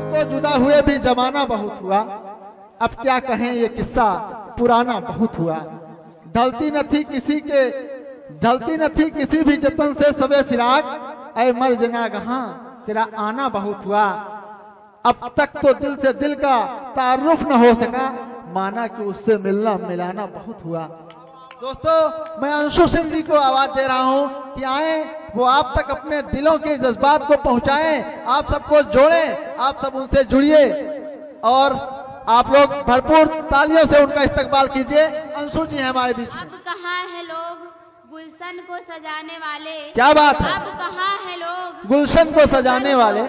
तुझको जुदा हुए भी जमाना बहुत हुआ, अब क्या कहें ये किस्सा पुराना बहुत हुआ। ढलती न थी किसी भी जतन से सबे फिराक, ऐ मर जनागहां तेरा आना बहुत हुआ। अब तक तो दिल से दिल का तारुफ न हो सका, माना कि उससे मिलना मिलाना बहुत हुआ। दोस्तों, मैं अंशु सिंह जी को आवाज दे रहा हूं कि आए वो आप तक अपने दिलों के जज्बात को पहुंचाएं, आप सबको जोड़ें, आप सब उनसे जुड़िए और आप लोग भरपूर तालियों से उनका इस्तकबाल कीजिए। अंशु जी हैं हमारे बीच में। अब कहाँ है लोग गुलशन को सजाने वाले? क्या बात है? अब कहाँ है लोग गुलशन को सजाने वाले?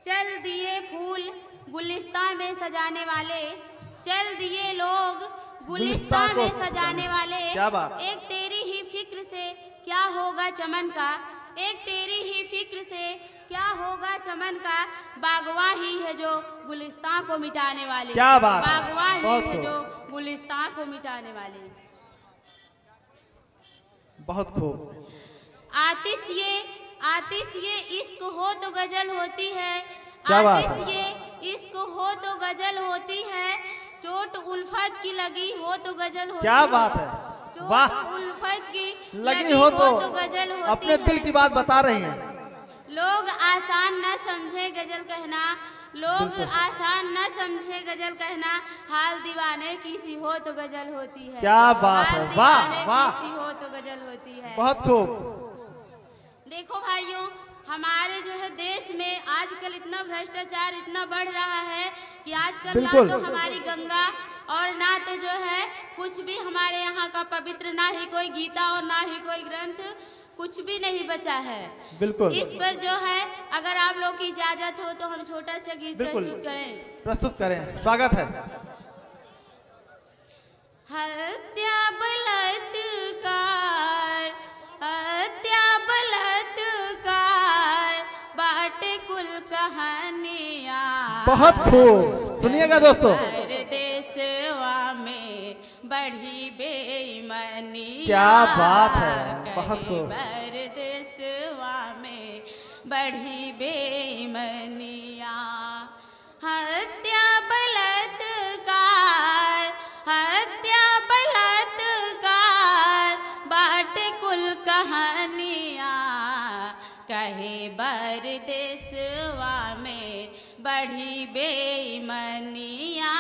चल दिए फूल गुलिस्तां में सजाने वाले, चल दिए लोग गुलिस्तां में सजाने वाले। क्या बात? एक तेरी ही फिक्र से क्या होगा चमन का, एक तेरी ही फिक्र से क्या होगा चमन का, बागवा ही है जो गुलिस्तां को मिटाने वाले। क्या बात? बागवा ही है जो गुलिस्तां को मिटाने वाले। बहुत खूब। आतिश ये इश्क हो तो गजल होती है, क्या बात है? आतिश ये इश्क हो तो गजल होती है, चोट उल्फत की लगी हो तो गजल होती है। क्या बात है? चोट वाह, उल्फत की लगी हो तो गजल होती अपने दिल की बात बता रही हैं। लोग आसान न समझे गजल कहना, लोग आसान न समझे गजल कहना, हाल दीवाने की सी हो तो गजल होती है। क्या बात है? वाह वाह, की सी हो तो गजल होती है। बहुत खूब। देखो भाइयों, हमारे जो है देश में आजकल इतना भ्रष्टाचार इतना बढ़ रहा है कि आजकल ना तो हमारी गंगा और ना तो जो है कुछ भी हमारे यहाँ का पवित्र, ना ही कोई गीता और ना ही कोई ग्रंथ, कुछ भी नहीं बचा है। बिल्कुल। इस पर जो है अगर आप लोग की इजाजत हो तो हम छोटा सा गीत प्रस्तुत करें। स्वागत है। हत्या बलात्कार बाटे कुल कहानियां। बहुत खूब, सुनिएगा दोस्तों। देशवा में बढ़ी बेईमानी। क्या बात है? बहुत खूब। देशवा में बढ़ी बेईमानिया। हत्या बलात्कार बाटे कुल कहानिया, कहे बर देशवा में बढ़ी बेईमानिया,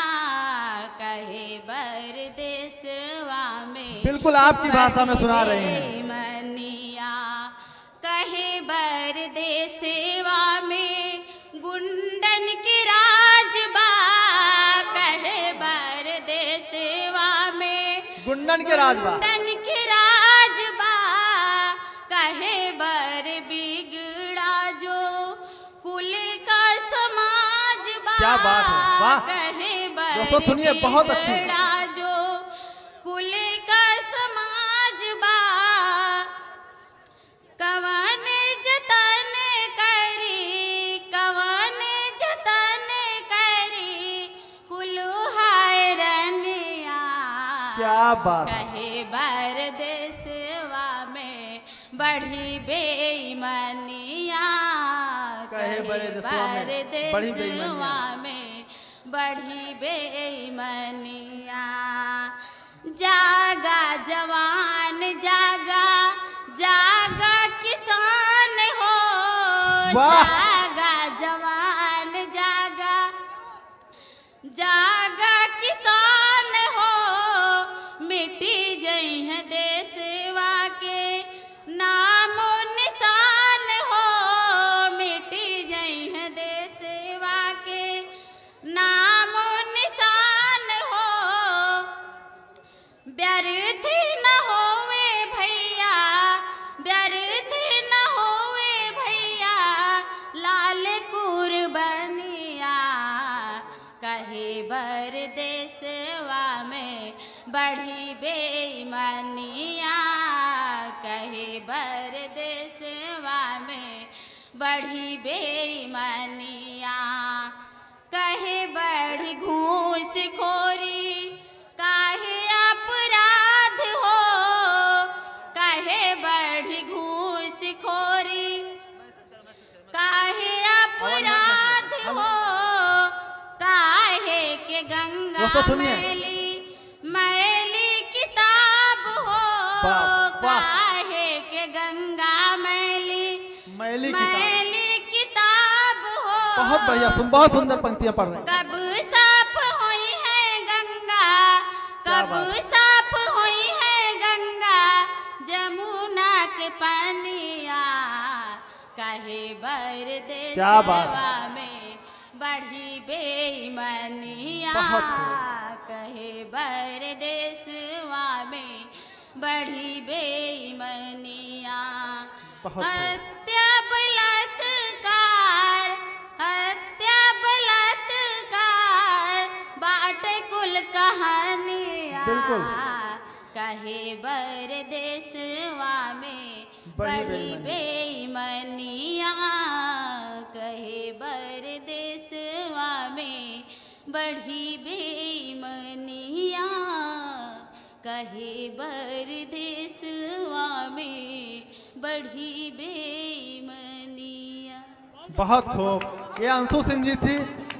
कहे बर देशवा में। बिल्कुल आपकी भाषा में सुना रहे हैं। बेईमानिया, कहे बर देशवा में गुंडन की राजबा, कहे बर देशवा में गुंडन के राजबा, गुंडन की राजबा, कहे बर बिगड़ा जो कुल का समाज बा। क्या बात है? वाह, कहे बर दोस्तों सुनिए, बहुत अच्छी। बिगड़ा जो कुल का समाज बा, कवन जतन करी कुलू हाय रनिया। क्या बात? कहे बर देशवा में बढ़ी बेईमानिया, कहे बर देशवा में बढ़ी बेईमानिया। जागा जवान जागा, जागा किसान हो। जागा जवान जागा, जागा किसान हो, मिटी जई है देशवा के नामो निशान हो, मिटी जई है देशवा के नामो निशान हो। व्यर्थ न होवे भैया, व्यर्थ न होवे भैया, लाल कुर्बानिया, कहे बर देशवा में बढ़ी बेईमानिया, कहे बर देशवा में बढ़ी बेईमानिया। कहे बढ़ी घूसखोरी काहे अपराध हो, कहे बढ़ी घूसखोरी काहे के गंगा दोस्तों सुनिए। मैली किताब हो, वाह, वाह। काहे के गंगा मैली मैली किताब हो। बहुत बढ़िया, बहुत सुंदर पंक्तियां पढ़ रहे हैं। कब साफ हुई है गंगा, कब साफ हुई है गंगा, जमुना के पनिया, कहे बर क्या बात देशवा में बढ़ी बेईमानिया, कहे बर देशवा में बढ़ी बेईमानिया। हत्या बलात्कार, हत्या बलात्कार, बाटे कुल कहानिया, बिल्कुल। कहे बर देशवा में बढ़ी बेईमानिया, कहे बर देशवा में बढ़ी बेईमानिया, कहे बर देशवा में बढ़ी बेईमानिया। बहुत खूब। ये अंशु सिंह जी थी